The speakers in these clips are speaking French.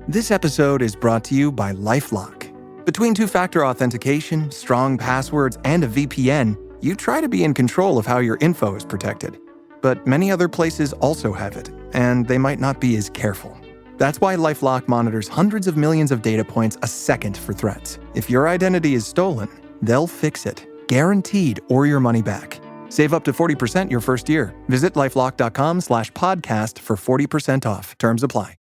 This episode is brought to you by LifeLock. Between two-factor authentication, strong passwords, and a VPN, you try to be in control of how your info is protected. But many other places also have it, and they might not be as careful. That's why LifeLock monitors hundreds of millions of data points a second for threats. If your identity is stolen, they'll fix it, guaranteed, or your money back. Save up to 40% your first year. Visit LifeLock.com/podcast for 40% off. Terms apply.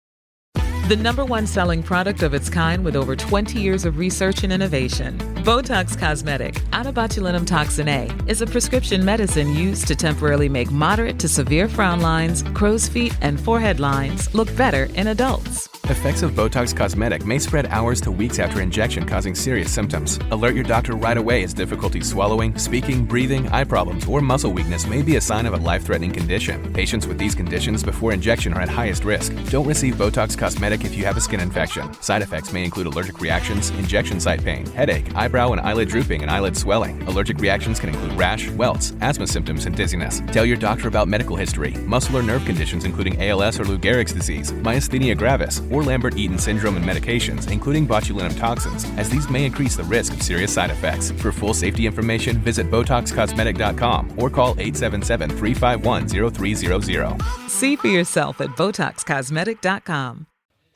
The number one selling product of its kind with over 20 years of research and innovation. Botox Cosmetic, out of botulinum toxin A, is a prescription medicine used to temporarily make moderate to severe frown lines, crow's feet, and forehead lines look better in adults. Effects of Botox Cosmetic may spread hours to weeks after injection, causing serious symptoms. Alert your doctor right away as difficulty swallowing, speaking, breathing, eye problems, or muscle weakness may be a sign of a life-threatening condition. Patients with these conditions before injection are at highest risk. Don't receive Botox Cosmetic if you have a skin infection. Side effects may include allergic reactions, injection site pain, headache, eyebrow and eyelid drooping, and eyelid swelling. Allergic reactions can include rash, welts, asthma symptoms, and dizziness. Tell your doctor about medical history, muscle or nerve conditions including ALS or Lou Gehrig's disease, myasthenia gravis, or Lambert-Eaton syndrome and medications, including botulinum toxins, as these may increase the risk of serious side effects. For full safety information, visit BotoxCosmetic.com or call 877-351-0300. See for yourself at BotoxCosmetic.com.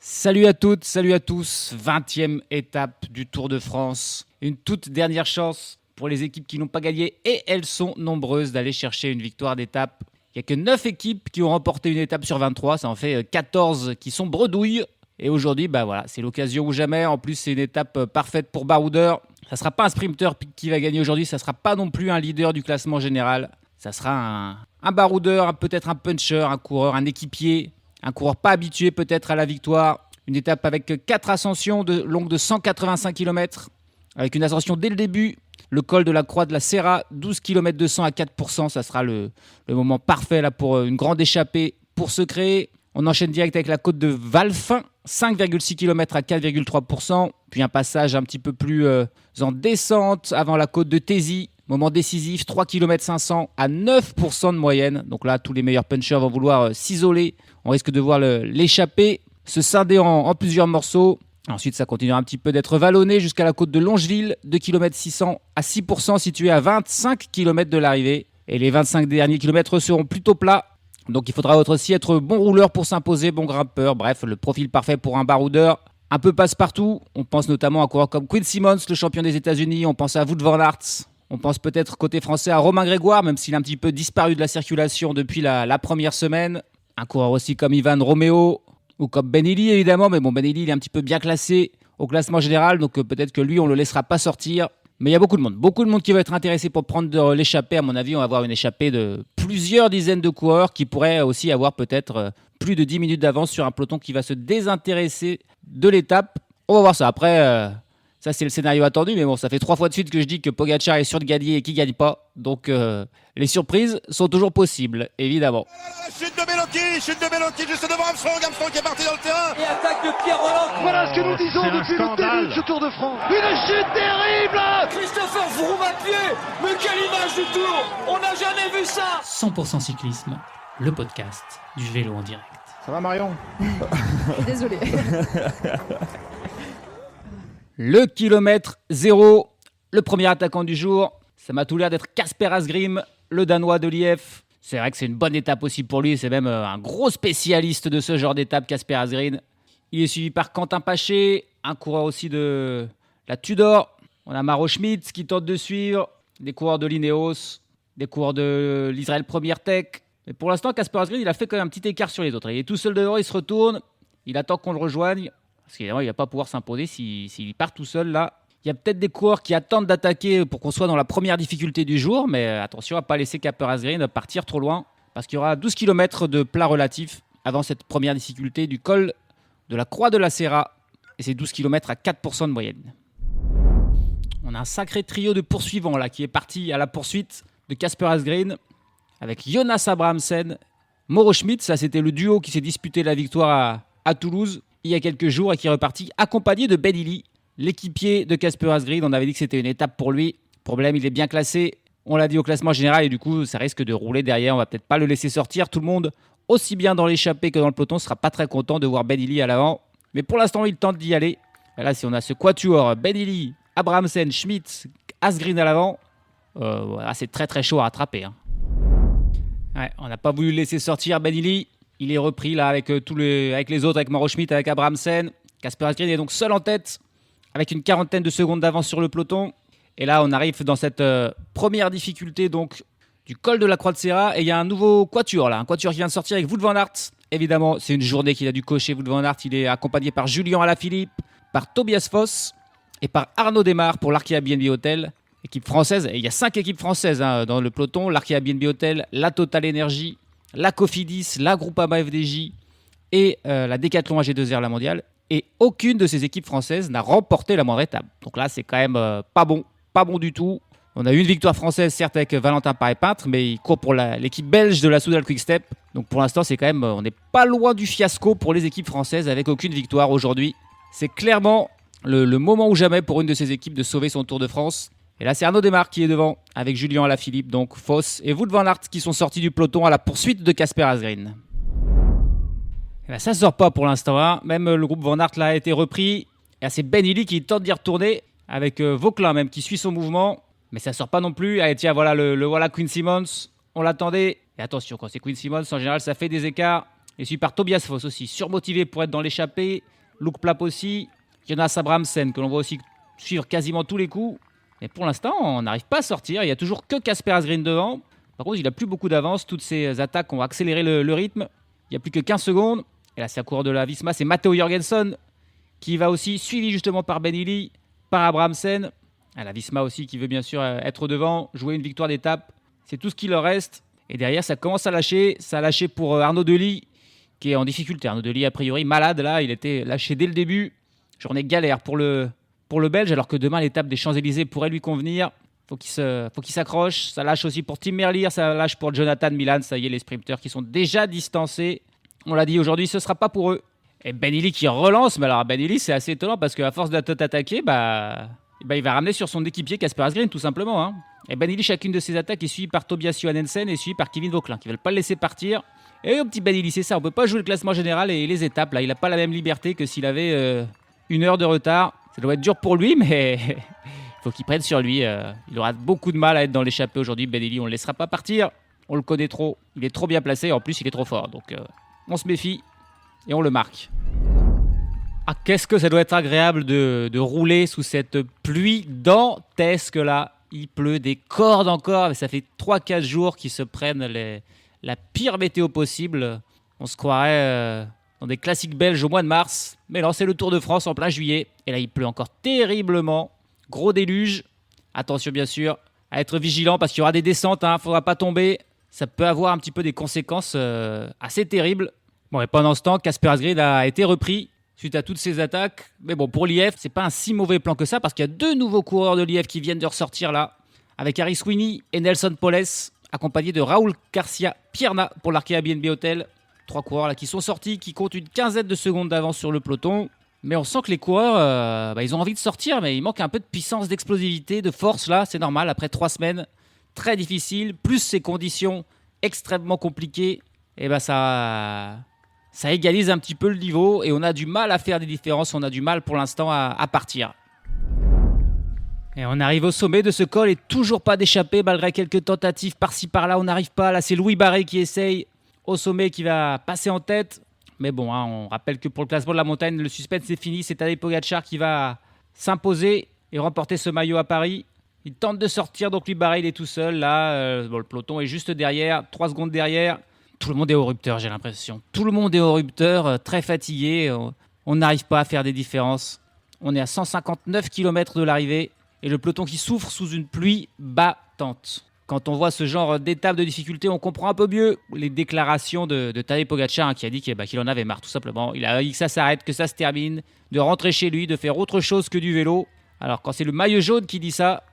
Salut à toutes, salut à tous, 20e étape du Tour de France. Une toute dernière chance pour les équipes qui n'ont pas gagné et elles sont nombreuses d'aller chercher une victoire d'étape. Il n'y a que 9 équipes qui ont remporté une étape sur 23, ça en fait 14 qui sont bredouilles. Et aujourd'hui, c'est l'occasion ou jamais. En plus, c'est une étape parfaite pour baroudeur. Ça ne sera pas un sprinter qui va gagner aujourd'hui, ça ne sera pas non plus un leader du classement général. Ça sera un baroudeur, peut-être un puncher, un coureur, un équipier. Un coureur pas habitué peut-être à la victoire. Une étape avec 4 ascensions longues de 185 km. Avec une ascension dès le début. Le col de la Croix de la Serra, 12 km 200 à 4%. Ça sera le moment parfait là, pour une grande échappée pour se créer. On enchaîne direct avec la côte de Valfin. 5,6 km à 4,3%. Puis un passage un petit peu plus en descente avant la côte de Thésy. Moment décisif, 3 km 500 à 9% de moyenne. Donc là, tous les meilleurs punchers vont vouloir s'isoler. On risque de voir l'échappée se scinder en plusieurs morceaux. Ensuite, ça continuera un petit peu d'être vallonné jusqu'à la côte de Longeville, 2 km 600 à 6%, situé à 25 km de l'arrivée. Et les 25 derniers kilomètres seront plutôt plats. Donc il faudra aussi être bon rouleur pour s'imposer, bon grimpeur. Bref, le profil parfait pour un baroudeur. Un peu passe-partout. On pense notamment à un coureur comme Quinn Simmons, le champion des États-Unis. On pense à Wout van Aert. On pense peut-être côté français à Romain Grégoire, même s'il a un petit peu disparu de la circulation depuis la première semaine. Un coureur aussi comme Ivan Romeo ou comme Ben Illy évidemment, mais bon, Ben Illy il est un petit peu bien classé au classement général, donc peut-être que lui on le laissera pas sortir. Mais il y a beaucoup de monde qui va être intéressé pour prendre l'échappée. À mon avis, on va avoir une échappée de plusieurs dizaines de coureurs qui pourraient aussi avoir peut-être plus de 10 minutes d'avance sur un peloton qui va se désintéresser de l'étape. On va voir ça. Après, ça c'est le scénario attendu, mais bon, ça fait 3 fois de suite que je dis que Pogacar est sûr de gagner et qu'il ne gagne pas. Donc les surprises sont toujours possibles, évidemment. Chute de Bellocchi juste devant Armstrong qui est parti dans le terrain. Et attaque de Pierre Roland. Voilà ce que nous disons depuis le début de ce Tour de France. Une chute terrible. Christopher Froome à pied. Mais quelle image du Tour. On n'a jamais vu ça. 100% cyclisme, le podcast du vélo en direct. Ça va Marion? Désolé. Le kilomètre 0, le premier attaquant du jour. Ça m'a tout l'air d'être Kasper Asgreen, le Danois de l'IF. C'est vrai que c'est une bonne étape aussi pour lui. C'est même un gros spécialiste de ce genre d'étape, Kasper Asgreen. Il est suivi par Quentin Paché, un coureur aussi de la Tudor. On a Maro Schmitz qui tente de suivre. Des coureurs de l'Ineos, des coureurs de l'Israël Premier Tech. Mais pour l'instant, Kasper Asgreen, il a fait quand même un petit écart sur les autres. Il est tout seul devant, il se retourne. Il attend qu'on le rejoigne. Parce qu'évidemment, il ne va pas pouvoir s'imposer s'il part tout seul là. Il y a peut-être des coureurs qui attendent d'attaquer pour qu'on soit dans la première difficulté du jour, mais attention à ne pas laisser Kasper Asgreen partir trop loin, parce qu'il y aura 12 km de plat relatif avant cette première difficulté du col de la Croix de la Serra, et c'est 12 km à 4% de moyenne. On a un sacré trio de poursuivants là, qui est parti à la poursuite de Kasper Asgreen, avec Jonas Abrahamsen, Mauro Schmitz, ça c'était le duo qui s'est disputé la victoire à Toulouse il y a quelques jours et qui est reparti accompagné de Ben Illy, l'équipier de Kasper Asgreen. On avait dit que c'était une étape pour lui. Problème, il est bien classé. On l'a dit au classement général et du coup, ça risque de rouler derrière. On va peut-être pas le laisser sortir. Tout le monde, aussi bien dans l'échappée que dans le peloton, sera pas très content de voir Ben Illy à l'avant. Mais pour l'instant, il tente d'y aller. Et là, si on a ce quatuor, Benili, Abrahamsen, Schmitt, Asgreen à l'avant, c'est très très chaud à rattraper. Ouais, on n'a pas voulu le laisser sortir Benili. Il est repris là avec les autres, avec Mauro Schmitt, avec Abrahamsen. Kasper Asgreen est donc seul en tête, avec une quarantaine de secondes d'avance sur le peloton. Et là, on arrive dans cette première difficulté donc du col de la Croix de Serra. Et il y a un nouveau quatuor là, un quatuor qui vient de sortir avec Wout van Aert. Évidemment, c'est une journée qu'il a dû cocher, Wout van Aert. Il est accompagné par Julian Alaphilippe, par Tobias Foss et par Arnaud Desmar pour l'Arkea BNB Hotel. Équipe française, et il y a 5 équipes françaises dans le peloton, l'Arkea BNB Hotel, la Total Energy, la Cofidis, la Groupama FDJ et la Decathlon AG2R La Mondiale. Et aucune de ces équipes françaises n'a remporté la moindre étape. Donc là, c'est quand même pas bon du tout. On a eu une victoire française, certes, avec Valentin Paré-Peintre, mais il court pour l'équipe belge de la Soudal Quick-Step. Donc pour l'instant, c'est quand même, on n'est pas loin du fiasco pour les équipes françaises avec aucune victoire aujourd'hui. C'est clairement le moment ou jamais pour une de ces équipes de sauver son Tour de France. Et là, c'est Arnaud Desmar qui est devant, avec Julian Alaphilippe, donc Foss et Wout van Aert qui sont sortis du peloton à la poursuite de Kasper Asgreen. Et là, ça ne sort pas pour l'instant. Hein. Même le groupe Van Aert là, a été repris. Et là, c'est Benili qui tente d'y retourner, avec Vauquelin même qui suit son mouvement. Mais ça ne sort pas non plus. Allez, tiens, voilà le voilà Quinn Simmons. On l'attendait. Et attention, quand c'est Quinn Simmons, en général, ça fait des écarts. Et suivi par Tobias Foss aussi, surmotivé pour être dans l'échappée. Luke Plapp aussi. Jonas Abrahamsen, que l'on voit aussi suivre quasiment tous les coups. Mais pour l'instant, on n'arrive pas à sortir. Il n'y a toujours que Kasper Asgreen devant. Par contre, il n'a plus beaucoup d'avance. Toutes ces attaques ont accéléré le rythme. Il n'y a plus que 15 secondes. Et là, c'est à coureur de la Visma. C'est Matteo Jorgensen qui va aussi, suivi justement par Benili, par Abrahamsen. La Visma aussi qui veut bien sûr être devant, jouer une victoire d'étape. C'est tout ce qui leur reste. Et derrière, ça commence à lâcher. Ça a lâché pour Arnaud Delis qui est en difficulté. Arnaud Delis, a priori, malade. Là, il était lâché dès le début. Journée galère pour le Belge, alors que demain l'étape des Champs-Élysées pourrait lui convenir. Faut qu'il s'accroche. Ça lâche aussi pour Tim Merlier, ça lâche pour Jonathan Milan. Ça y est, les sprinteurs qui sont déjà distancés. On l'a dit aujourd'hui, ce ne sera pas pour eux. Et Benili qui relance, mais alors Benili c'est assez étonnant parce qu'à force d'attaquer, il va ramener sur son équipier Kasper Asgreen tout simplement. Hein. Et Benili, chacune de ses attaques est suivie par Tobias Johannesen et suivie par Kevin Vauquelin qui ne veulent pas le laisser partir. Et au petit Benili, c'est ça, on ne peut pas jouer le classement général et les étapes. Là, il n'a pas la même liberté que s'il avait une heure de retard. Ça doit être dur pour lui, mais il faut qu'il prenne sur lui. Il aura beaucoup de mal à être dans l'échappée aujourd'hui. Benili, on ne le laissera pas partir. On le connaît trop. Il est trop bien placé. En plus, il est trop fort. Donc, on se méfie et on le marque. Ah, qu'est-ce que ça doit être agréable de rouler sous cette pluie dantesque là. Il pleut des cordes encore. Mais ça fait 3-4 jours qu'ils se prennent la pire météo possible. On se croirait dans des classiques belges au mois de mars. Mais non, c'est le Tour de France en plein juillet. Et là, il pleut encore terriblement. Gros déluge. Attention, bien sûr, à être vigilant parce qu'il y aura des descentes. Il ne faudra pas tomber. Ça peut avoir un petit peu des conséquences assez terribles. Bon, et pendant ce temps, Kasper Asgreen a été repris suite à toutes ces attaques. Mais bon, pour l'IF, c'est pas un si mauvais plan que ça parce qu'il y a 2 nouveaux coureurs de l'IF qui viennent de ressortir là. Avec Harry Sweeney et Nelson Poles, accompagnés de Raoul Garcia Pierna pour l'Arkea BNB Hotel. 3 coureurs là qui sont sortis, qui comptent une quinzaine de secondes d'avance sur le peloton. Mais on sent que les coureurs, ils ont envie de sortir, mais il manque un peu de puissance, d'explosivité, de force là. C'est normal, après 3 semaines très difficiles, plus ces conditions extrêmement compliquées, et ça égalise un petit peu le niveau et on a du mal à faire des différences. On a du mal pour l'instant à partir. Et on arrive au sommet de ce col et toujours pas d'échappée malgré quelques tentatives par-ci par-là. On n'arrive pas. Là, c'est Louis Barré qui essaye au sommet, qui va passer en tête. Mais bon, on rappelle que pour le classement de la montagne, le suspense est fini. C'est Tadej Pogačar qui va s'imposer et remporter ce maillot à Paris. Il tente de sortir, donc Louis Barré, il est tout seul. Là, le peloton est juste derrière, 3 secondes derrière. Tout le monde est au rupteur, j'ai l'impression. Tout le monde est au rupteur, très fatigué. On n'arrive pas à faire des différences. On est à 159 km de l'arrivée. Et le peloton qui souffre sous une pluie battante. Quand on voit ce genre d'étape de difficulté, on comprend un peu mieux les déclarations de Tadej Pogačar qui a dit qu'il en avait marre, tout simplement. Il a dit que ça s'arrête, que ça se termine, de rentrer chez lui, de faire autre chose que du vélo. Alors quand c'est le maillot jaune qui dit ça,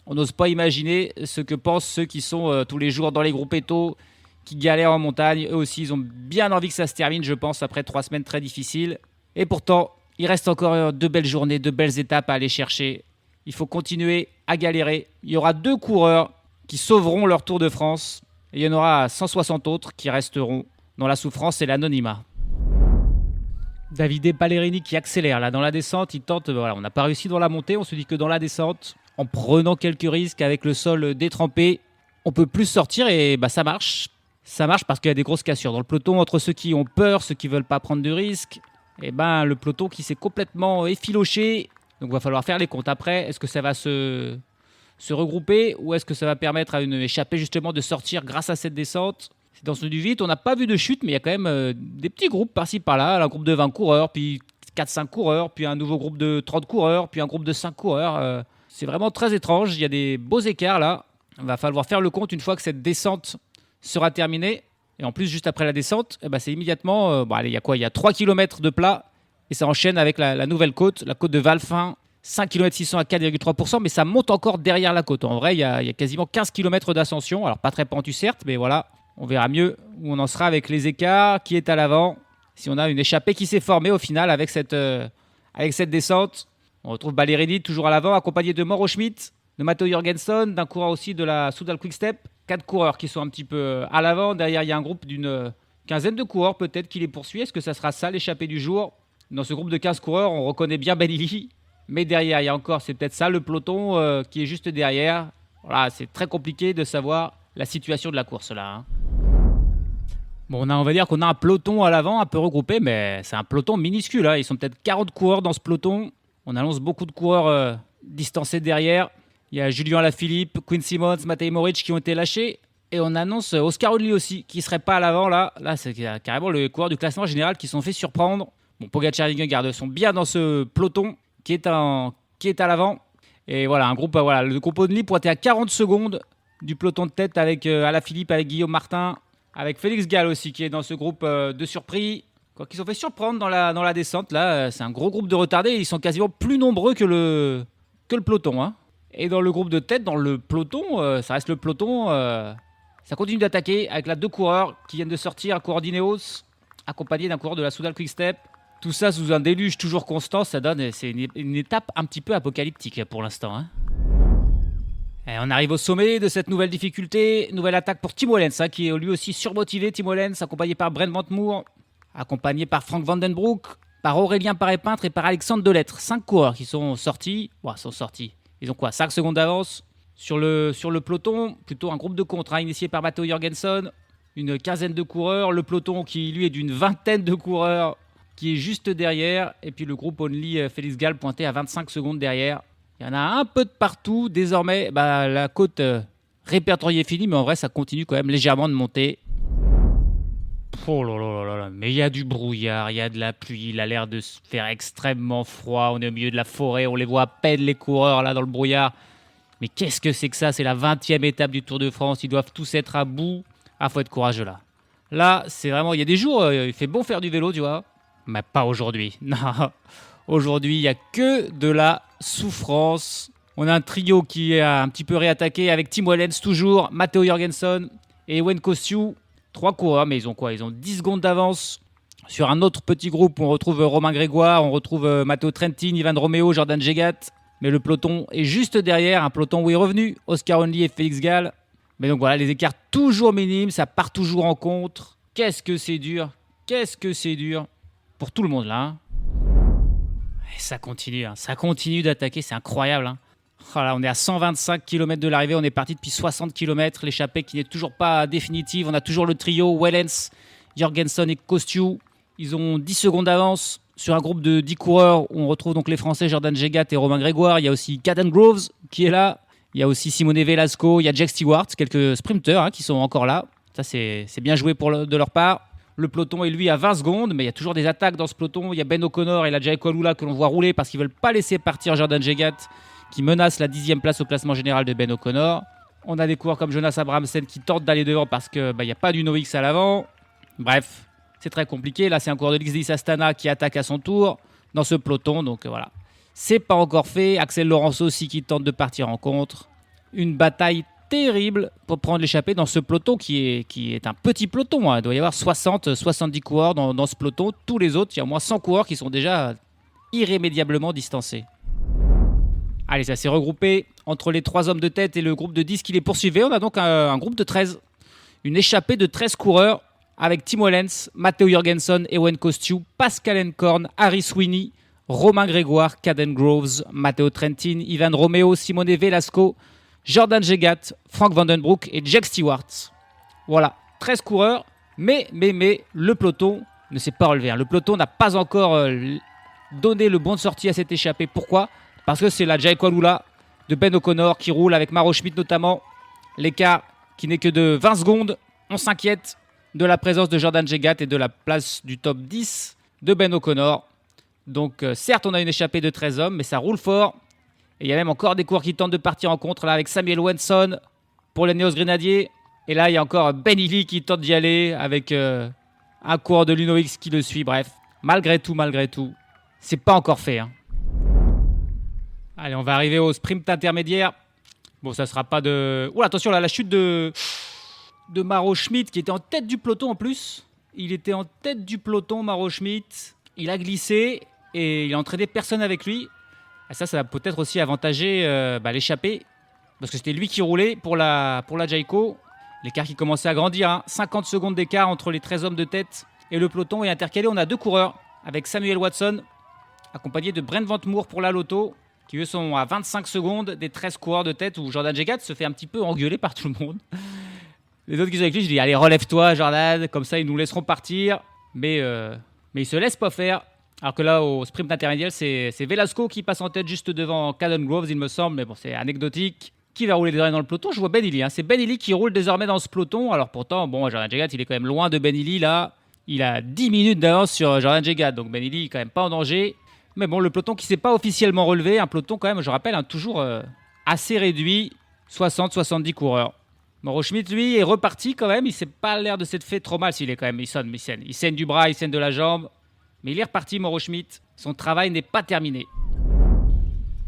on n'ose pas imaginer ce que pensent ceux qui sont tous les jours dans les groupes étaux, qui galèrent en montagne. Eux aussi, ils ont bien envie que ça se termine, je pense, après 3 semaines très difficiles. Et pourtant, il reste encore 2 belles journées, 2 belles étapes à aller chercher. Il faut continuer à galérer. Il y aura 2 coureurs qui sauveront leur Tour de France. Et il y en aura 160 autres qui resteront dans la souffrance et l'anonymat. Davide Ballerini qui accélère là dans la descente. Il tente, voilà, on n'a pas réussi dans la montée. On se dit que dans la descente, en prenant quelques risques avec le sol détrempé, on peut plus sortir et ça marche. Ça marche parce qu'il y a des grosses cassures dans le peloton entre ceux qui ont peur, ceux qui veulent pas prendre de risques. Et le peloton qui s'est complètement effiloché. Donc il va falloir faire les comptes après. Est-ce que ça va se regrouper ou est-ce que ça va permettre à une échappée justement de sortir grâce à cette descente? C'est dans ce du vite. On n'a pas vu de chute, mais il y a quand même des petits groupes par-ci par-là. Un groupe de 20 coureurs, puis 4-5 coureurs, puis un nouveau groupe de 30 coureurs, puis un groupe de 5 coureurs. C'est vraiment très étrange. Il y a des beaux écarts là. Il va falloir faire le compte une fois que cette descente sera terminée. Et en plus, juste après la descente, c'est immédiatement... il y a quoi? Il y a 3 km de plat et ça enchaîne avec la nouvelle côte, la côte de Valfin. 5 km 600 à 4,3%, mais ça monte encore derrière la côte. En vrai, il y a quasiment 15 km d'ascension. Alors, pas très pentu certes, mais voilà, on verra mieux où on en sera avec les écarts, qui est à l'avant. Si on a une échappée qui s'est formée au final avec cette descente. On retrouve Ballerini toujours à l'avant, accompagné de Mauro Schmidt, de Matteo Jorgensen, d'un coureur aussi de la Soudal Quick-Step. 4 coureurs qui sont un petit peu à l'avant. Derrière, il y a un groupe d'une quinzaine de coureurs peut-être qui les poursuit. Est-ce que ça sera ça l'échappée du jour? Dans ce groupe de 15 coureurs, on reconnaît bien Benili. Mais derrière, il y a encore, c'est peut-être ça, le peloton qui est juste derrière. Voilà, c'est très compliqué de savoir la situation de la course là. Hein. Bon, on va dire qu'on a un peloton à l'avant, un peu regroupé, mais c'est un peloton minuscule. Hein. Ils sont peut-être 40 coureurs dans ce peloton. On annonce beaucoup de coureurs distancés derrière. Il y a Julien Alaphilippe, Quinn Simmons, Matej Moric qui ont été lâchés. Et on annonce Oscar Onley aussi, qui ne serait pas à l'avant là. Là, c'est carrément le coureur du classement général qui se sont fait surprendre. Bon, Pogacar et Vingegaard sont bien dans ce peloton qui est à l'avant. Et voilà, un groupe, le groupe Onley pointé à 40 secondes du peloton de tête avec Alaphilippe, avec Guillaume Martin, avec Félix Gall aussi qui est dans ce groupe de surpris. Qui se sont fait surprendre dans la descente. Là, c'est un gros groupe de retardés. Ils sont quasiment plus nombreux que le peloton. Hein. Et dans le groupe de tête, dans le peloton, ça reste le peloton. Ça continue d'attaquer avec là 2 coureurs qui viennent de sortir, un coureur d'Ineos, accompagné d'un coureur de la Soudal Quick-Step. Tout ça sous un déluge toujours constant, c'est une étape un petit peu apocalyptique pour l'instant. Hein. Et on arrive au sommet de cette nouvelle difficulté. Nouvelle attaque pour Tim Wellens, qui est lui aussi surmotivé. Tim Wellens, accompagné par Brent Van Moer, accompagné par Frank Vandenbroek, par Aurélien Paré-Peintre et par Alexandre Delettre. 5 coureurs qui sont sortis. Ils ont quoi? 5 secondes d'avance sur le peloton. Plutôt un groupe de contre, initié par Matteo Jorgensen. Une quinzaine de coureurs. Le peloton qui, lui, est d'une vingtaine de coureurs qui est juste derrière. Et puis le groupe Onley Félix Gall pointé à 25 secondes derrière. Il y en a un peu de partout. Désormais, la côte répertoriée est finie. Mais en vrai, ça continue quand même légèrement de monter. Oh là, mais il y a du brouillard, il y a de la pluie, il a l'air de se faire extrêmement froid, on est au milieu de la forêt, on les voit à peine les coureurs là dans le brouillard. Mais qu'est-ce que c'est que ça? C'est la 20e étape du Tour de France, ils doivent tous être à bout. Ah, faut être courageux là. Là, c'est vraiment, il y a des jours, il fait bon faire du vélo, tu vois. Mais pas aujourd'hui, non. Aujourd'hui, il n'y a que de la souffrance. On a un trio qui est un petit peu réattaqué avec Tim Wellens toujours, Matteo Jorgensen et Ewen Kosciu. 3 coureurs, mais ils ont quoi? Ils ont 10 secondes d'avance sur un autre petit groupe. On retrouve Romain Grégoire, on retrouve Matteo Trentin, Ivan Romeo, Jordan Jegat. Mais le peloton est juste derrière, un peloton où est revenu Oscar Onley et Félix Gall. Mais donc voilà, les écarts toujours minimes, ça part toujours en contre. Qu'est-ce que c'est dur pour tout le monde là. Hein. Et ça continue d'attaquer, c'est incroyable. Hein. Voilà, on est à 125 km de l'arrivée, on est parti depuis 60 km, l'échappée qui n'est toujours pas définitive, on a toujours le trio Wellens, Jorgensen et Kosciu, ils ont 10 secondes d'avance sur un groupe de 10 coureurs où on retrouve donc les Français Jordan Jegat et Romain Grégoire, il y a aussi Caden Groves qui est là, il y a aussi Simone Velasco, il y a Jack Stewart, quelques sprinteurs qui sont encore là, ça c'est bien joué de leur part. Le peloton est lui à 20 secondes, mais il y a toujours des attaques dans ce peloton, il y a Ben O'Connor et la Jai Kolula que l'on voit rouler parce qu'ils ne veulent pas laisser partir Jordan Jegat, qui menace la 10e place au classement général de Ben O'Connor. On a des coureurs comme Jonas Abrahamsen qui tentent d'aller devant parce qu'il n'y a pas du NOX à l'avant. Bref, c'est très compliqué. Là, c'est un coureur de l'XDX Astana qui attaque à son tour dans ce peloton. Donc voilà, c'est pas encore fait. Axel Laurenceau aussi qui tente de partir en contre. Une bataille terrible pour prendre l'échappée dans ce peloton qui est un petit peloton. Hein. Il doit y avoir 60-70 coureurs dans ce peloton. Tous les autres, il y a au moins 100 coureurs qui sont déjà irrémédiablement distancés. Allez, ça s'est regroupé entre les 3 hommes de tête et le groupe de 10 qui les poursuivait. On a donc un groupe de 13. Une échappée de 13 coureurs avec Tim Wellens, Matteo Jorgensen, Ewen Kostiu, Pascal Enkorn, Harry Sweeney, Romain Grégoire, Caden Groves, Matteo Trentin, Ivan Romeo, Simone Velasco, Jordan Jegat, Frank Vandenbroek et Jack Stewart. Voilà, 13 coureurs, mais le peloton ne s'est pas relevé. Le peloton n'a pas encore donné le bon de sortie à cette échappée. Pourquoi ? Parce que c'est la Jayco Alula de Ben O'Connor qui roule avec Maro Schmidt notamment. L'écart qui n'est que de 20 secondes. On s'inquiète de la présence de Jordan Jegat et de la place du top 10 de Ben O'Connor. Donc certes, on a une échappée de 13 hommes, mais ça roule fort. Et il y a même encore des coureurs qui tentent de partir en contre là avec Samuel Wenson pour les Neos Grenadiers. Et là, il y a encore Ben Illy qui tente d'y aller avec un coureur de l'Uno-X qui le suit. Bref, malgré tout, c'est pas encore fait. Allez, on va arriver au sprint intermédiaire. Bon, ça sera pas de... Ouh, attention, là, la chute de Maro Schmidt qui était en tête du peloton en plus. Il était en tête du peloton, Maro Schmidt. Il a glissé et il a entraîné personne avec lui. Et ça va peut-être aussi avantager l'échappée. Parce que c'était lui qui roulait pour la Jayco. L'écart qui commençait à grandir. 50 secondes d'écart entre les 13 hommes de tête et le peloton. Et intercalé, on a 2 coureurs avec Samuel Watson, accompagné de Brent Vandermoer pour la Lotto, qui eux sont à 25 secondes des 13 coureurs de tête où Jordan Jegat se fait un petit peu engueuler par tout le monde. Les autres qui sont avec lui, je dis allez, relève-toi Jordan, comme ça ils nous laisseront partir. Mais ils se laissent pas faire. Alors que là, au sprint intermédiaire, c'est Velasco qui passe en tête juste devant Caden Groves, il me semble. Mais bon, c'est anecdotique. Qui va rouler désormais dans le peloton ? Je vois Ben Illy. C'est Ben Illy qui roule désormais dans ce peloton. Alors pourtant, bon, Jordan Jegat, il est quand même loin de Ben Illy là. Il a 10 minutes d'avance sur Jordan Jegat. Donc Ben Illy est quand même pas en danger. Mais bon, le peloton qui ne s'est pas officiellement relevé, un peloton quand même, je rappelle, toujours assez réduit, 60-70 coureurs. Maro Schmidt, lui, est reparti quand même, il s'est pas l'air de s'être fait trop mal, s'il est quand même, il saigne du bras, il saigne de la jambe, mais il est reparti, Maro Schmidt, son travail n'est pas terminé.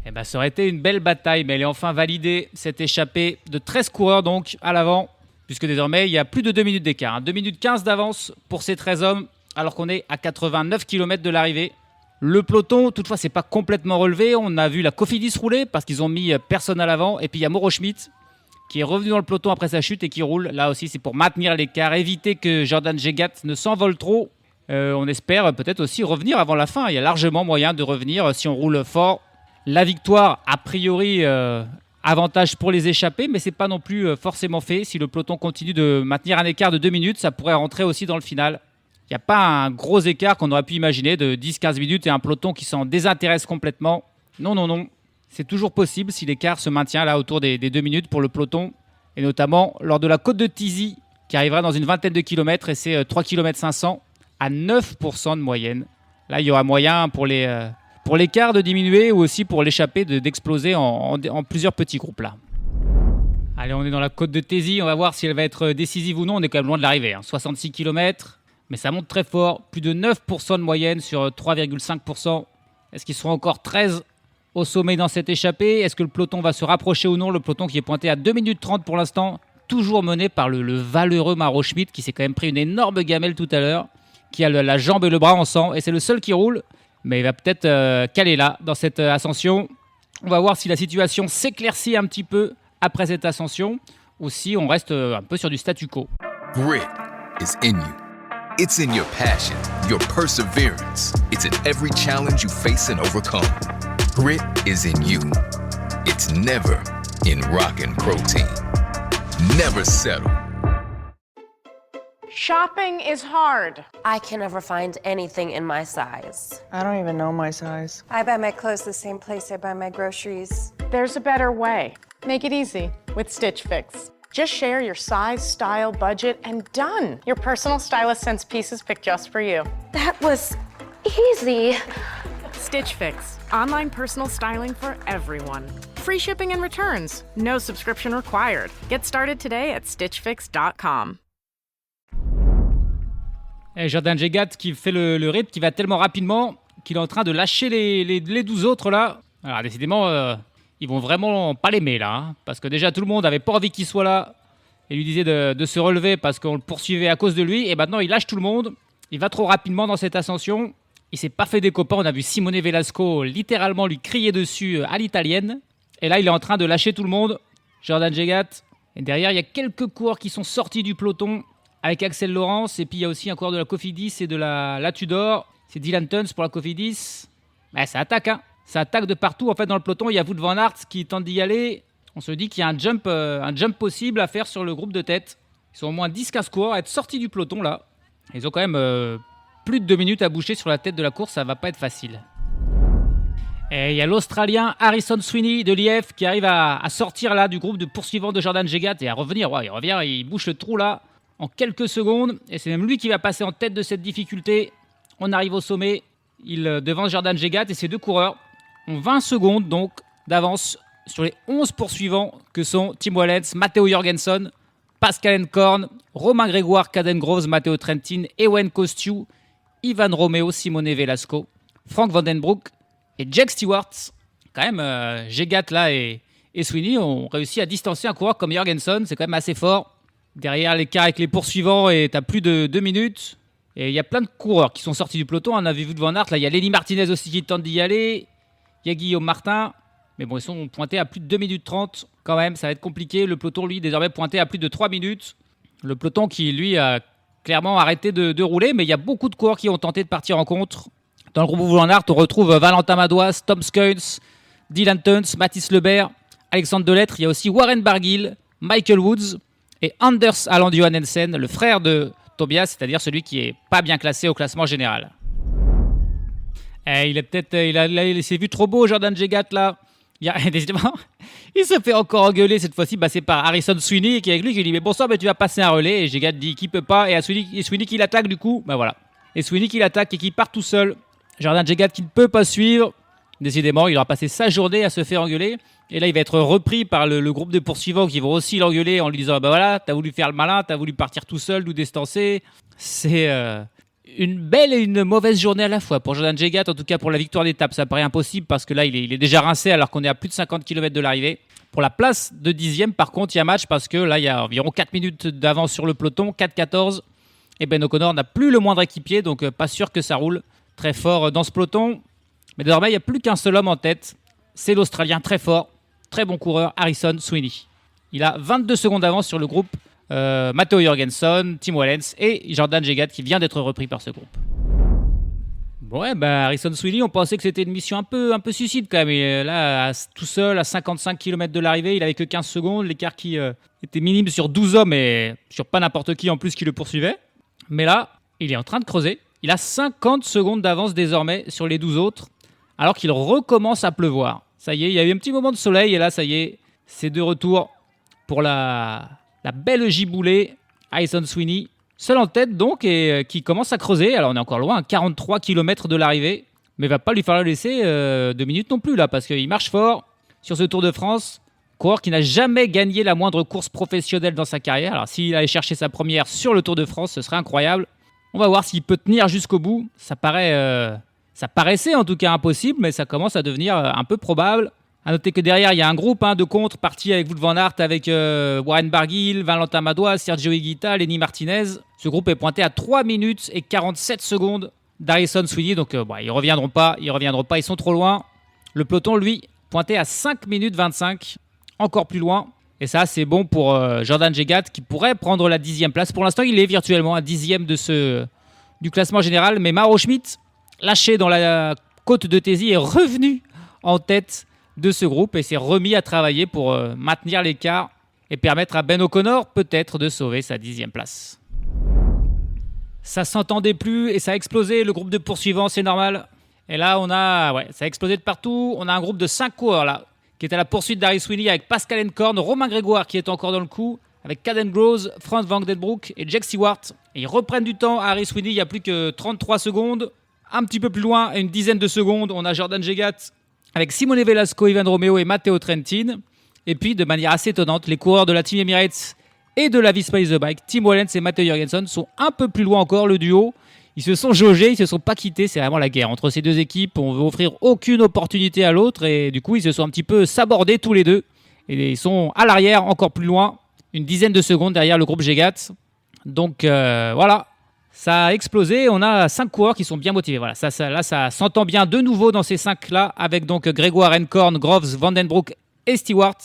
Eh ben, ça aurait été une belle bataille, mais elle est enfin validée, cette échappée de 13 coureurs donc à l'avant, puisque désormais il y a plus de 2 minutes d'écart, 2 minutes 15 d'avance pour ces 13 hommes, alors qu'on est à 89 km de l'arrivée. Le peloton, toutefois, c'est pas complètement relevé. On a vu la Cofidis rouler parce qu'ils ont mis personne à l'avant. Et puis il y a Maro Schmidt qui est revenu dans le peloton après sa chute et qui roule. Là aussi, c'est pour maintenir l'écart, éviter que Jordan Jegat ne s'envole trop. On espère peut-être aussi revenir avant la fin. Il y a largement moyen de revenir si on roule fort. La victoire, a priori, avantage pour les échappés, mais c'est pas non plus forcément fait. Si le peloton continue de maintenir un écart de 2 minutes, ça pourrait rentrer aussi dans le final. Il n'y a pas un gros écart qu'on aurait pu imaginer de 10-15 minutes et un peloton qui s'en désintéresse complètement. Non. C'est toujours possible si l'écart se maintient là autour des 2 minutes pour le peloton. Et notamment lors de la côte de Tizi qui arrivera dans une vingtaine de kilomètres et c'est 3 km 500 à 9% de moyenne. Là, il y aura moyen pour l'écart de diminuer ou aussi pour l'échappée d'exploser en plusieurs petits groupes là. Allez, on est dans la côte de Tizi. On va voir si elle va être décisive ou non. On est quand même loin de l'arrivée. 66 km. Mais ça monte très fort, plus de 9% de moyenne sur 3,5%. Est-ce qu'ils seront encore 13 au sommet dans cette échappée ? Est-ce que le peloton va se rapprocher ou non ? Le peloton qui est pointé à 2 minutes 30 pour l'instant, toujours mené par le valeureux Maro Schmidt qui s'est quand même pris une énorme gamelle tout à l'heure, qui a la jambe et le bras en sang, et c'est le seul qui roule. Mais il va peut-être caler là, dans cette ascension. On va voir si la situation s'éclaircit un petit peu après cette ascension, ou si on reste un peu sur du statu quo. Grit is in you. It's in your passion, your perseverance. It's in every challenge you face and overcome. Grit is in you. It's never in Rockin' Protein. Never settle. Shopping is hard. I can never find anything in my size. I don't even know my size. I buy my clothes the same place I buy my groceries. There's a better way. Make it easy with Stitch Fix. Just share your size, style, budget, and done. Your personal stylist sends pieces picked just for you. That was easy. Stitch Fix. Online personal styling for everyone. Free shipping and returns. No subscription required. Get started today at stitchfix.com. Et Jordan Jegat qui fait le rythme, qui va tellement rapidement qu'il est en train de lâcher les 12 autres là. Alors décidément... Ils vont vraiment pas l'aimer là, parce que déjà tout le monde avait pas envie qu'il soit là et lui disait de se relever parce qu'on le poursuivait à cause de lui, et maintenant il lâche tout le monde, il va trop rapidement dans cette ascension, il s'est pas fait des copains, on a vu Simone Velasco littéralement lui crier dessus à l'italienne, et là il est en train de lâcher tout le monde, Jordan Jegat, et derrière il y a quelques coureurs qui sont sortis du peloton, avec Axel Laurence. Et puis il y a aussi un coureur de la Cofidis et de la Tudor. C'est Dylan Teuns pour la Cofidis. Ça attaque, hein. Ça attaque de partout. En fait, dans le peloton, il y a Wout van Aert qui tente d'y aller. On se dit qu'il y a un jump possible à faire sur le groupe de tête. Ils sont au moins 10-15 coureurs à être sortis du peloton là. Ils ont quand même plus de 2 minutes à boucher sur la tête de la course. Ça va pas être facile. Et il y a l'Australien Harrison Sweeney de l'IF qui arrive à sortir là du groupe de poursuivants de Jordan Jegat et à revenir. Ouais, il revient, il bouche le trou là en quelques secondes. Et c'est même lui qui va passer en tête de cette difficulté. On arrive au sommet. Il devance Jordan Jegat et ses 2 coureurs ont 20 secondes donc d'avance sur les 11 poursuivants que sont Tim Wellens, Matteo Jorgensen, Pascal Enkorn, Romain Grégoire, Caden Groves, Matteo Trentin, Ewen Kostiou, Ivan Romeo, Simone Velasco, Frank Vandenbroek et Jack Stewart. Quand même, Jegat là et Sweeney ont réussi à distancer un coureur comme Jorgensen. C'est quand même assez fort. Derrière l'écart avec les poursuivants, et t'as plus de 2 minutes. Et il y a plein de coureurs qui sont sortis du peloton. On avait vu devant Aert. Là, il y a Lenny Martinez aussi qui tente d'y aller. Il y a Guillaume Martin. Mais bon, ils sont pointés à plus de 2 minutes 30. Quand même, ça va être compliqué. Le peloton, lui, désormais pointé à plus de 3 minutes. Le peloton qui, lui, a clairement arrêté de rouler. Mais il y a beaucoup de coureurs qui ont tenté de partir en contre. Dans le groupe Van Aert, on retrouve Valentin Madouas, Tom Skeuns, Dylan Teuns, Mathis Lebert, Alexandre Delettre. Il y a aussi Warren Barguil, Michael Woods et Anders Alland Johannesen, le frère de Tobias, c'est-à-dire celui qui est pas bien classé au classement général. Il s'est vu trop beau, Jordan Jegat là. Il se fait encore engueuler cette fois-ci. C'est par Harrison Sweeney qui est avec lui qui lui dit mais bon sang, tu vas passer un relais. Et Jegat dit qu'il peut pas. Et Sweeney qui l'attaque du coup. Voilà. Et Sweeney qui l'attaque et qui part tout seul. Jordan Jegat qui ne peut pas suivre. Décidément, il aura passé sa journée à se faire engueuler. Et là, il va être repris par le groupe de poursuivants qui vont aussi l'engueuler en lui disant voilà, t'as voulu faire le malin, t'as voulu partir tout seul, nous distancer. C'est une belle et une mauvaise journée à la fois pour Jordan Jegat, en tout cas pour la victoire d'étape. Ça paraît impossible parce que là, il est déjà rincé alors qu'on est à plus de 50 km de l'arrivée. Pour la place de 10e, par contre, il y a match parce que là, il y a environ 4 minutes d'avance sur le peloton, 4-14. Et Ben O'Connor n'a plus le moindre équipier, donc pas sûr que ça roule très fort dans ce peloton. Mais désormais, il n'y a plus qu'un seul homme en tête. C'est l'Australien très fort, très bon coureur, Harrison Sweeney. Il a 22 secondes d'avance sur le groupe Matteo Jorgensen, Tim Wellens et Jordan Jegat qui vient d'être repris par ce groupe. Harrison Sweeney, on pensait que c'était une mission un peu suicide quand même. Et là, tout seul, à 55 km de l'arrivée, il avait que 15 secondes. L'écart qui était minime sur 12 hommes et sur pas n'importe qui en plus qui le poursuivait. Mais là, il est en train de creuser. Il a 50 secondes d'avance désormais sur les 12 autres, alors qu'il recommence à pleuvoir. Ça y est, il y a eu un petit moment de soleil et là, ça y est, c'est de retour pour la belle giboulée. Harrison Sweeney, seul en tête donc, et qui commence à creuser. Alors on est encore loin, 43 km de l'arrivée, mais il va pas lui falloir laisser 2 minutes non plus là, parce qu'il marche fort sur ce Tour de France. Coureur qui n'a jamais gagné la moindre course professionnelle dans sa carrière. Alors s'il allait chercher sa première sur le Tour de France, ce serait incroyable. On va voir s'il peut tenir jusqu'au bout. Ça paraissait en tout cas impossible, mais ça commence à devenir un peu probable. À noter que derrière, il y a un groupe de contre parti avec Wout van Aert, avec Warren Barguil, Valentin Madouas, Sergio Higuita, Lenny Martinez. Ce groupe est pointé à 3 minutes et 47 secondes d'Harrison Sweeney. Donc ils reviendront pas, ils sont trop loin. Le peloton, lui, pointé à 5 minutes 25, encore plus loin. Et ça, c'est bon pour Jordan Jegat qui pourrait prendre la 10e place. Pour l'instant, il est virtuellement à 10e du classement général. Mais Mauro Schmid, lâché dans la côte de Thésy, est revenu en tête de ce groupe et s'est remis à travailler pour maintenir l'écart et permettre à Ben O'Connor peut-être de sauver sa 10e place. Ça s'entendait plus et ça a explosé. Le groupe de poursuivants, c'est normal. Et là, ça a explosé de partout. On a un groupe de 5 coureurs là, qui est à la poursuite d'Harry Sweeney avec Pascal Enkorn, Romain Grégoire qui est encore dans le coup, avec Caden Groves, Frank Vandenbroek et Jack Stewart. Et ils reprennent du temps à Harry Sweeney, il n'y a plus que 33 secondes. Un petit peu plus loin, à une dizaine de secondes, on a Jordan Jegat avec Simone Velasco, Ivan Romeo et Matteo Trentin. Et puis, de manière assez étonnante, les coureurs de la Team Emirates et de la Visma Is The Bike, Tim Wellens et Matteo Jorgensen, sont un peu plus loin encore, le duo. Ils se sont jaugés, ils se sont pas quittés, c'est vraiment la guerre entre ces deux équipes. On veut offrir aucune opportunité à l'autre et du coup, ils se sont un petit peu sabordés tous les deux. Et ils sont à l'arrière, encore plus loin, une dizaine de secondes derrière le groupe Jegat. Donc voilà, ça a explosé. On a 5 coureurs qui sont bien motivés. Voilà, ça s'entend bien de nouveau dans ces 5-là, avec donc Grégoire, Enkorn, Groves, Vandenbroek et Stewart.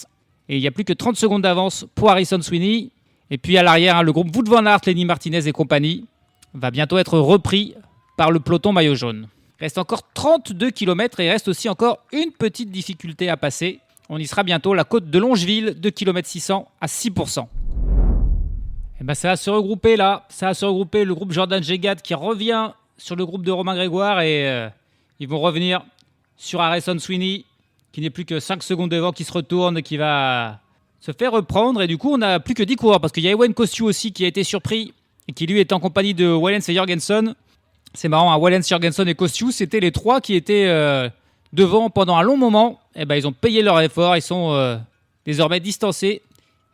Et il n'y a plus que 30 secondes d'avance pour Harrison Sweeney. Et puis à l'arrière, le groupe Wout van Aert, Lenny Martinez et compagnie va bientôt être repris par le peloton maillot jaune. Il reste encore 32 km et il reste aussi encore une petite difficulté à passer. On y sera bientôt, la côte de Longeville, 2 km 600 à 6%. Et ben ça va se regrouper là, le groupe Jordan Gégat qui revient sur le groupe de Romain Grégoire et ils vont revenir sur Harrison Sweeney qui n'est plus que 5 secondes devant, qui se retourne, qui va se faire reprendre. Et du coup, on n'a plus que 10 coureurs parce qu'il y a Ewan Kosciu aussi qui a été surpris et qui lui est en compagnie de Wellens et Jorgensen. C'est marrant, hein, Wellens, Jorgensen et Kosciu, c'était les 3 qui étaient devant pendant un long moment. Et ben, ils ont payé leur effort, ils sont désormais distancés.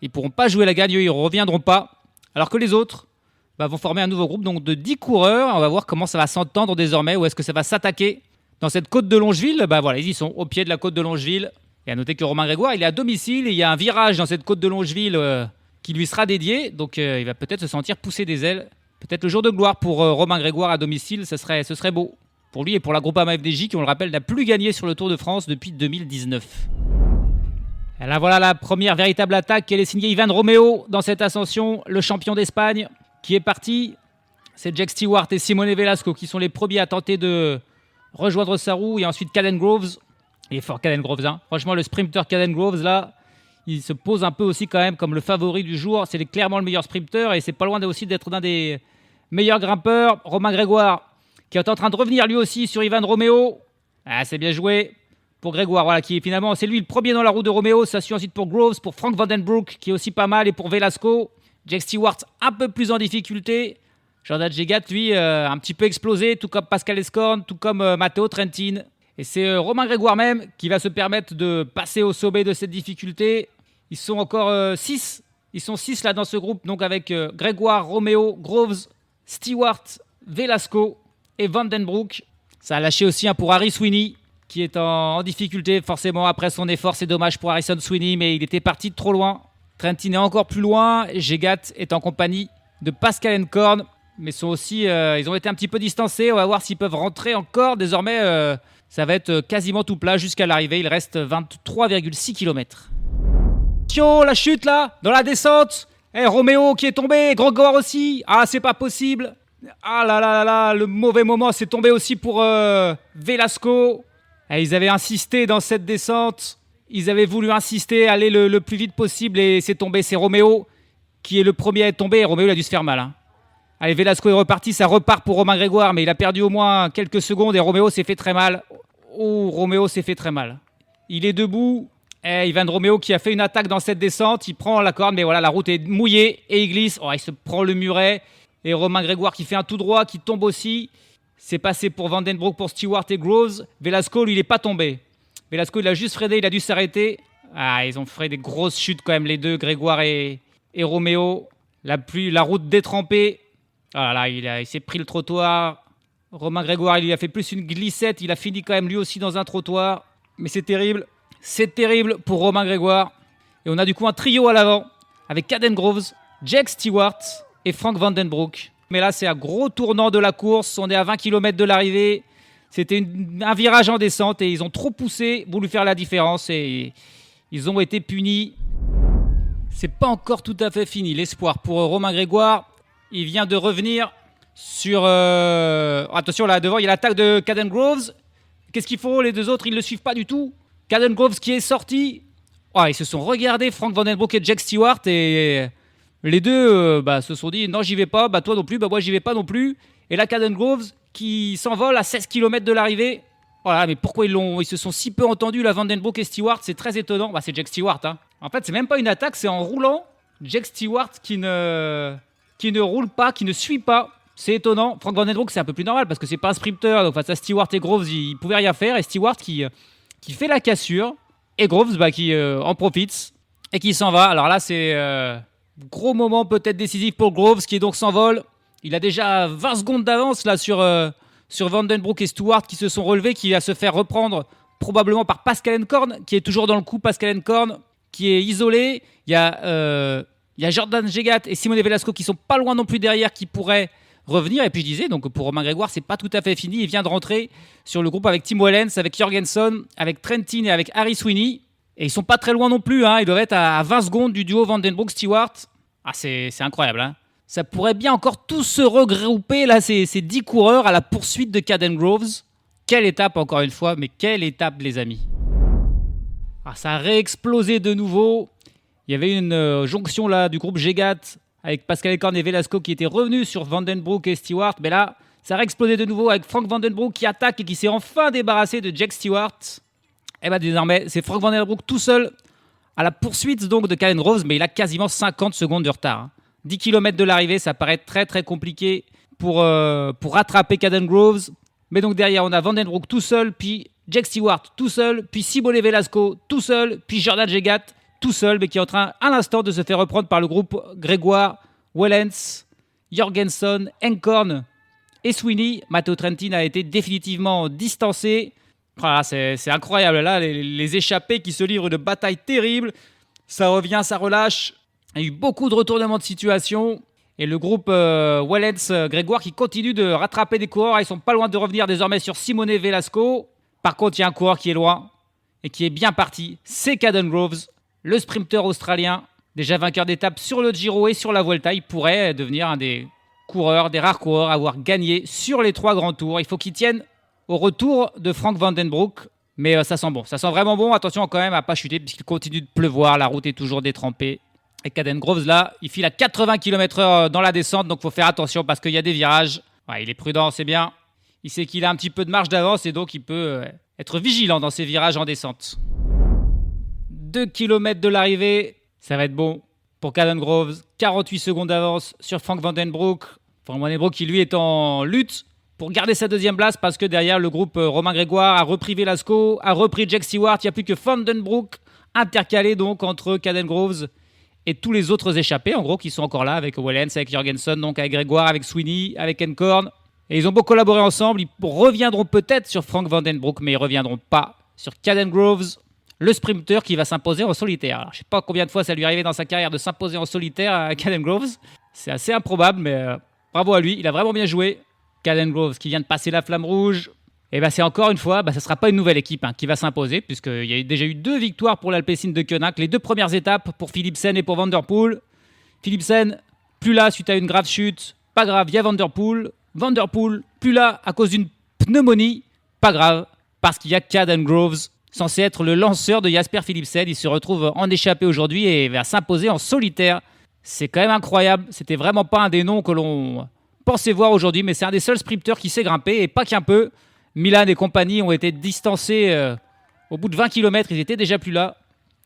Ils ne pourront pas jouer la gagne, ils ne reviendront pas. Alors que les autres vont former un nouveau groupe donc de 10 coureurs. On va voir comment ça va s'entendre désormais, où est-ce que ça va s'attaquer. Dans cette côte de Longeville, voilà, ils y sont au pied de la côte de Longeville. Et à noter que Romain Grégoire, il est à domicile et il y a un virage dans cette côte de Longeville qui lui sera dédié. Donc il va peut-être se sentir pousser des ailes. Peut-être le jour de gloire pour Romain Grégoire à domicile, ce serait beau. Pour lui et pour la Groupama FDJ qui, on le rappelle, n'a plus gagné sur le Tour de France depuis 2019. Et là voilà la première véritable attaque. Elle est signée Ivan Romeo dans cette ascension, le champion d'Espagne qui est parti. C'est Jack Stewart et Simone Velasco qui sont les premiers à tenter de rejoindre sa roue. Et ensuite Caden Groves. Il est fort Caden Groves, hein. Franchement, le sprinter Caden Groves là, il se pose un peu aussi quand même comme le favori du jour. C'est clairement le meilleur sprinter et c'est pas loin aussi d'être l'un des meilleurs grimpeurs. Romain Grégoire qui est en train de revenir lui aussi sur Ivan Romeo. Ah, c'est bien joué pour Grégoire, voilà, qui est finalement, c'est lui le premier dans la roue de Romeo. Ça suit ensuite pour Groves, pour Frank Vandenbroek qui est aussi pas mal et pour Velasco. Jack Stewart un peu plus en difficulté. Jordan Gégat, lui, un petit peu explosé, tout comme Pascal Escorn, tout comme Matteo Trentin. Et c'est Romain Grégoire même qui va se permettre de passer au sommet de cette difficulté. Ils sont encore 6. Ils sont 6 là dans ce groupe, donc avec Grégoire, Romeo, Groves, Stewart, Velasco et Vandenbroek. Ça a lâché aussi pour Harry Sweeney qui est en difficulté forcément après son effort. C'est dommage pour Harrison Sweeney, mais il était parti de trop loin. Trentin est encore plus loin. Gégat est en compagnie de Pascal Encorn, mais sont aussi, ils ont été un petit peu distancés. On va voir s'ils peuvent rentrer encore. Désormais, ça va être quasiment tout plat jusqu'à l'arrivée. Il reste 23,6 km. Attention, la chute là, dans la descente. Roméo qui est tombé, Grégoire aussi. Ah, c'est pas possible. Ah là là là, le mauvais moment, c'est tombé aussi pour Velasco. Ils avaient insisté dans cette descente. Ils avaient voulu insister, aller le plus vite possible et c'est tombé. C'est Roméo qui est le premier à être tombé. Et Roméo, il a dû se faire mal, hein. Allez, Velasco est reparti, ça repart pour Romain Grégoire, mais il a perdu au moins quelques secondes et Roméo s'est fait très mal. Oh, Roméo s'est fait très mal. Il est debout. Ivan Romeo qui a fait une attaque dans cette descente. Il prend la corde, mais voilà, la route est mouillée et il glisse. Oh, il se prend le muret. Et Romain Grégoire qui fait un tout droit, qui tombe aussi. C'est passé pour Vandenbroek, pour Stewart et Groves. Velasco, lui, il n'est pas tombé. Velasco, il a juste freiné, il a dû s'arrêter. Ah, ils ont fait des grosses chutes quand même, les deux, Grégoire et Romeo. La route détrempée. Ah là, il s'est pris le trottoir. Romain Grégoire, il lui a fait plus une glissette. Il a fini quand même lui aussi dans un trottoir. Mais c'est terrible. C'est terrible pour Romain Grégoire. Et on a du coup un trio à l'avant avec Caden Groves, Jack Stewart et Frank Vandenbroek. Mais là, c'est un gros tournant de la course. On est à 20 km de l'arrivée. C'était un virage en descente et ils ont trop poussé, voulu faire la différence et ils ont été punis. C'est pas encore tout à fait fini. L'espoir pour Romain Grégoire. Il vient de revenir sur... Attention, là devant, il y a l'attaque de Caden Groves. Qu'est-ce qu'il faut? Les deux autres, ils ne le suivent pas du tout. Caden Groves qui est sorti. Ils se sont regardés, Frank Vandenbroek et Jack Stewart. Et les deux se sont dit, non, j'y vais pas. Toi non plus, moi, j'y vais pas non plus. Et là, Caden Groves qui s'envole à 16 km de l'arrivée. Voilà, mais pourquoi ils se sont si peu entendus, là, Vandenbroek et Stewart? C'est très étonnant. C'est Jack Stewart, hein. En fait, c'est même pas une attaque, c'est en roulant. Jack Stewart qui ne roule pas, qui ne suit pas. C'est étonnant. Frank Vandenbroek, c'est un peu plus normal parce que c'est pas un sprinter. Donc face à Stewart et Groves, il pouvait rien faire. Et Stewart qui fait la cassure. Et Groves qui en profite et qui s'en va. Alors là, c'est gros moment peut-être décisif pour Groves qui donc s'envole. Il a déjà 20 secondes d'avance là sur Vandenbroek et Stewart qui se sont relevés, qui va se faire reprendre probablement par Pascal Encorn qui est toujours dans le coup. Pascal Encorn qui est isolé. Il y a Jordan Gégat et Simone Velasco qui sont pas loin non plus derrière, qui pourraient revenir. Et puis je disais, donc pour Romain Grégoire, c'est pas tout à fait fini. Il vient de rentrer sur le groupe avec Tim Wellens, avec Jorgensen, avec Trentin et avec Harry Sweeney. Et ils sont pas très loin non plus, hein. Ils doivent être à 20 secondes du duo Vandenbroek-Stewart. Ah, c'est incroyable, hein. Ça pourrait bien encore tous se regrouper, là, ces 10 coureurs à la poursuite de Caden Groves. Quelle étape, encore une fois, mais quelle étape, les amis. Ah, ça a réexplosé de nouveau. Il y avait une jonction là du groupe Gegat avec Pascal Elkorn et Velasco qui étaient revenus sur Vandenbroek et Stewart. Mais là, ça a réexplosé de nouveau avec Frank Vandenbroek qui attaque et qui s'est enfin débarrassé de Jack Stewart. Et bien désormais, c'est Frank Vandenbroek tout seul à la poursuite donc de Caden Groves, mais il a quasiment 50 secondes de retard. 10 km de l'arrivée, ça paraît très très compliqué pour rattraper Caden Groves. Mais donc derrière, on a Vandenbroek tout seul, puis Jack Stewart tout seul, puis Cibole Velasco tout seul, puis Jordan Gegat tout seul, mais qui est en train à l'instant de se faire reprendre par le groupe Grégoire, Wellens, Jorgensen, Elkorn et Sweeney. Matteo Trentin a été définitivement distancé. Voilà, c'est incroyable, là, les échappés qui se livrent de batailles terribles. Ça revient, ça relâche. Il y a eu beaucoup de retournements de situation. Et le groupe Wellens, Grégoire qui continue de rattraper des coureurs. Ils sont pas loin de revenir désormais sur Simone Velasco. Par contre, il y a un coureur qui est loin et qui est bien parti. C'est Caden Groves, le sprinter australien, déjà vainqueur d'étape sur le Giro et sur la Vuelta. Il pourrait devenir un des coureurs, des rares coureurs à avoir gagné sur les 3 grands tours. Il faut qu'il tienne au retour de Frank Vandenbroek. Mais ça sent bon, ça sent vraiment bon. Attention quand même à ne pas chuter puisqu'il continue de pleuvoir. La route est toujours détrempée. Et Caden Groves, là, il file à 80 km/h dans la descente. Donc il faut faire attention parce qu'il y a des virages. Ouais, il est prudent, c'est bien. Il sait qu'il a un petit peu de marge d'avance et donc il peut être vigilant dans ses virages en descente. 2 km de l'arrivée, ça va être bon pour Caden Groves. 48 secondes d'avance sur Frank Vandenbroek. Frank Vandenbroek qui lui est en lutte pour garder sa deuxième place parce que derrière le groupe Romain Grégoire a repris Velasco, a repris Jack Stewart. Il n'y a plus que Vandenbroek intercalé donc entre Caden Groves et tous les autres échappés en gros qui sont encore là avec Wellens, avec Jorgensen, donc avec Grégoire, avec Sweeney, avec Elkorn. Et ils ont beau collaborer ensemble, ils reviendront peut-être sur Frank Vandenbroek, mais ils ne reviendront pas sur Caden Groves, le sprinter qui va s'imposer en solitaire. Alors, je ne sais pas combien de fois ça lui est arrivé dans sa carrière de s'imposer en solitaire à Caden Groves. C'est assez improbable, mais bravo à lui, il a vraiment bien joué. Caden Groves qui vient de passer la flamme rouge. Et c'est encore une fois, ce ne sera pas une nouvelle équipe qui va s'imposer, puisqu'il y a déjà eu 2 victoires pour l'Alpecin de Koenig, les 2 premières étapes pour Philipsen et pour Van der Poel. Philipsen, plus là suite à une grave chute, pas grave, il y a Van der Poel. Van der Poel, plus là à cause d'une pneumonie, pas grave, parce qu'il y a Caden Groves, censé être le lanceur de Jasper Philipsen. Il se retrouve en échappée aujourd'hui et va s'imposer en solitaire. C'est quand même incroyable, c'était vraiment pas un des noms que l'on pensait voir aujourd'hui, mais c'est un des seuls sprinteurs qui sait grimper, et pas qu'un peu. Milan et compagnie ont été distancés au bout de 20 km, ils étaient déjà plus là.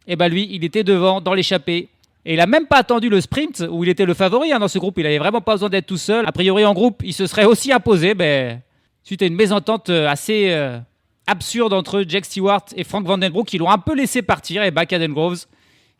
Et lui, il était devant dans l'échappée. Et il n'a même pas attendu le sprint où il était le favori dans ce groupe. Il n'avait vraiment pas besoin d'être tout seul. A priori, en groupe, il se serait aussi imposé. Suite à une mésentente assez absurde entre Jack Stewart et Frank Vandenbroek qui l'ont un peu laissé partir. Et Caden Groves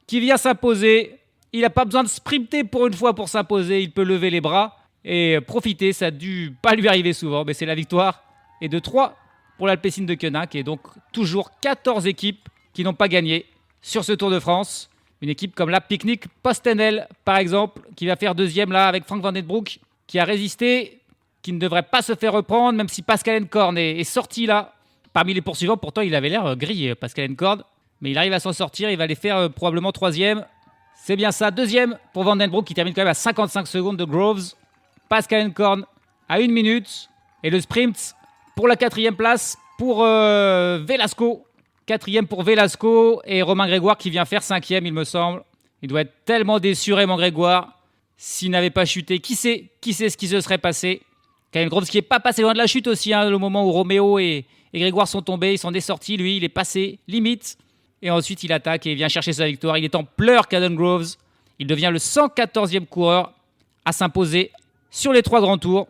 qui vient s'imposer. Il n'a pas besoin de sprinter pour une fois pour s'imposer. Il peut lever les bras et profiter. Ça n'a dû pas lui arriver souvent. Mais c'est la victoire. Et de 3 pour l'Alpecin de Koenig. Et donc toujours 14 équipes qui n'ont pas gagné sur ce Tour de France. Une équipe comme la Picnic Postenel, par exemple, qui va faire 2e là avec Frank Vandenbroek, qui a résisté, qui ne devrait pas se faire reprendre, même si Pascal Elkorn est sorti là. Parmi les poursuivants, pourtant, il avait l'air gris, Pascal Elkorn. Mais il arrive à s'en sortir, il va les faire probablement 3e. C'est bien ça, 2e pour Vandenbroek, qui termine quand même à 55 secondes de Groves. Pascal Elkorn à 1 minute. Et le sprint pour la 4e place pour Velasco. 4e pour Velasco et Romain Grégoire qui vient faire 5e, il me semble. Il doit être tellement déçu, Romain Grégoire. S'il n'avait pas chuté, qui sait ce qui se serait passé. Caden Groves qui n'est pas passé loin de la chute aussi, le moment où Roméo et Grégoire sont tombés. Ils s'en est sortis, lui, il est passé limite. Et ensuite, il attaque et il vient chercher sa victoire. Il est en pleurs, Caden Groves. Il devient le 114e coureur à s'imposer sur les 3 grands tours.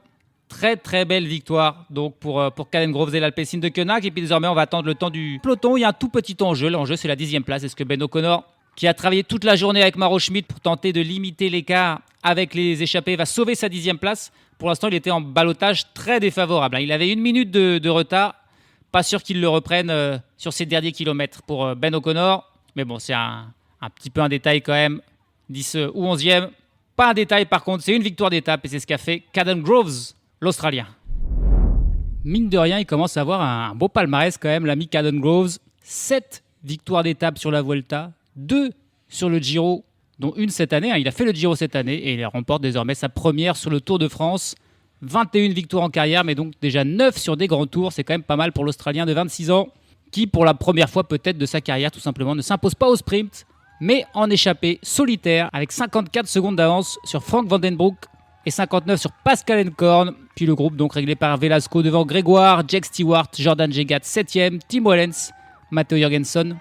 Très très belle victoire donc pour Caden Groves et l'Alpecin de Koenig. Et puis désormais on va attendre le temps du peloton. Il y a un tout petit enjeu. L'enjeu c'est la 10e place. Est-ce que Ben O'Connor, qui a travaillé toute la journée avec Mauro Schmid pour tenter de limiter l'écart avec les échappés, va sauver sa 10e place? Pour l'instant il était en ballottage très défavorable. Il avait 1 minute de retard. Pas sûr qu'il le reprenne sur ses derniers kilomètres pour Ben O'Connor. Mais bon, c'est un petit peu un détail quand même. 10 ou 11e. Pas un détail par contre, c'est une victoire d'étape et c'est ce qu'a fait Caden Groves, l'Australien. Mine de rien, il commence à avoir un beau palmarès quand même, l'ami Caden Groves. 7 victoires d'étape sur la Vuelta, 2 sur le Giro dont une cette année. Il a fait le Giro cette année et il remporte désormais sa première sur le Tour de France. 21 victoires en carrière, mais donc déjà 9 sur des grands tours. C'est quand même pas mal pour l'Australien de 26 ans, qui pour la première fois peut-être de sa carrière tout simplement ne s'impose pas au sprint, mais en échappée solitaire avec 54 secondes d'avance sur Frank Van Den Broek et 59 sur Pascal Encorn. Puis le groupe donc réglé par Velasco devant Grégoire, Jake Stewart, Jordan Jegat 7e, Tim Wellens, Matteo Jorgensen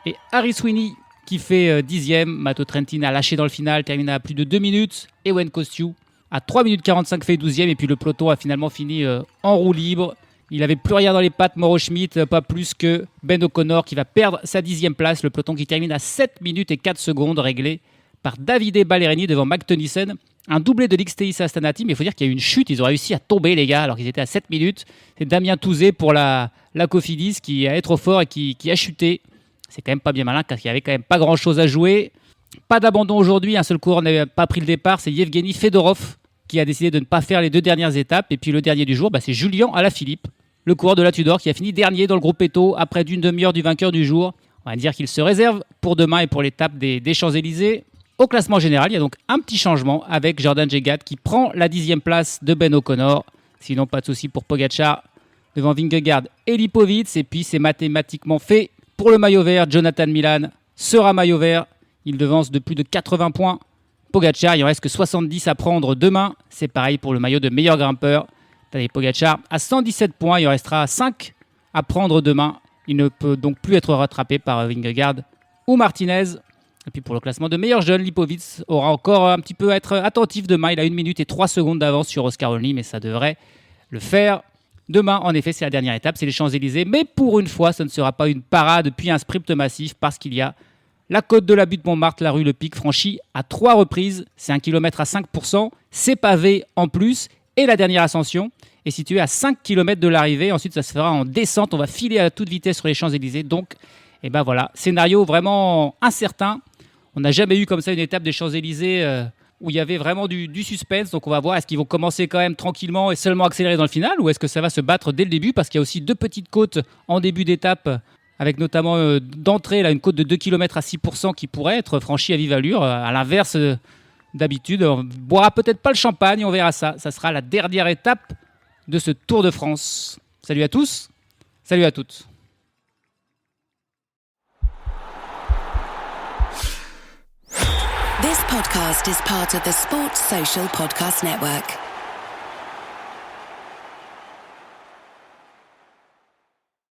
et Harry Sweeney qui fait 10e. Matteo Trentin a lâché dans le final, terminé à plus de 2 minutes. Ewen Kostju à 3 minutes 45 fait 12e. Et puis le peloton a finalement fini en roue libre. Il n'avait plus rien dans les pattes, Mauro Schmidt, pas plus que Ben O'Connor qui va perdre sa 10e place. Le peloton qui termine à 7 minutes et 4 secondes, réglé par Davide Ballerini devant Mac Tennyson. Un doublé de l'XTI Astana Team, mais il faut dire qu'il y a eu une chute. Ils ont réussi à tomber, les gars, alors qu'ils étaient à 7 minutes. C'est Damien Touzé pour la Cofidis qui est trop fort et qui a chuté. C'est quand même pas bien malin car il n'y avait quand même pas grand-chose à jouer. Pas d'abandon aujourd'hui, un seul coureur n'a pas pris le départ, c'est Yevgeny Fedorov qui a décidé de ne pas faire les 2 dernières étapes. Et puis le dernier du jour, c'est Julien Alaphilippe, le coureur de la Tudor qui a fini dernier dans le groupe Eto après d'une demi-heure du vainqueur du jour. On va dire qu'il se réserve pour demain et pour l'étape des Champs-Élysées. Au classement général, il y a donc un petit changement avec Jordan Jegat qui prend la 10e place de Ben O'Connor. Sinon, pas de souci pour Pogačar devant Vingegaard et Lipovic. Et puis, c'est mathématiquement fait pour le maillot vert. Jonathan Milan sera maillot vert. Il devance de plus de 80 points Pogačar. Il en reste que 70 à prendre demain. C'est pareil pour le maillot de meilleur grimpeur. Tadej Pogačar à 117 points. Il en restera 5 à prendre demain. Il ne peut donc plus être rattrapé par Vingegaard ou Martinez. Et puis pour le classement de meilleur jeune, Lipovic aura encore un petit peu à être attentif demain. Il a 1 minute et 3 secondes d'avance sur Oscar Olny, mais ça devrait le faire. Demain, en effet, c'est la dernière étape, c'est les Champs-Élysées. Mais pour une fois, ce ne sera pas une parade puis un sprint massif parce qu'il y a la côte de la butte Montmartre, la rue Le Pic, franchie à 3 reprises. C'est 1 km à 5%. C'est pavé en plus. Et la dernière ascension est située à 5 km de l'arrivée. Ensuite, ça se fera en descente. On va filer à toute vitesse sur les Champs-Élysées. Donc, voilà, scénario vraiment incertain. On n'a jamais eu comme ça une étape des Champs-Élysées où il y avait vraiment du suspense. Donc on va voir, est-ce qu'ils vont commencer quand même tranquillement et seulement accélérer dans le final, ou est-ce que ça va se battre dès le début, parce qu'il y a aussi 2 petites côtes en début d'étape, avec notamment d'entrée là, une côte de 2 km à 6% qui pourrait être franchie à vive allure, à l'inverse d'habitude. On ne boira peut-être pas le champagne, on verra ça. Ça sera la dernière étape de ce Tour de France. Salut à tous, salut à toutes. This podcast is part of the Sports Social Podcast Network.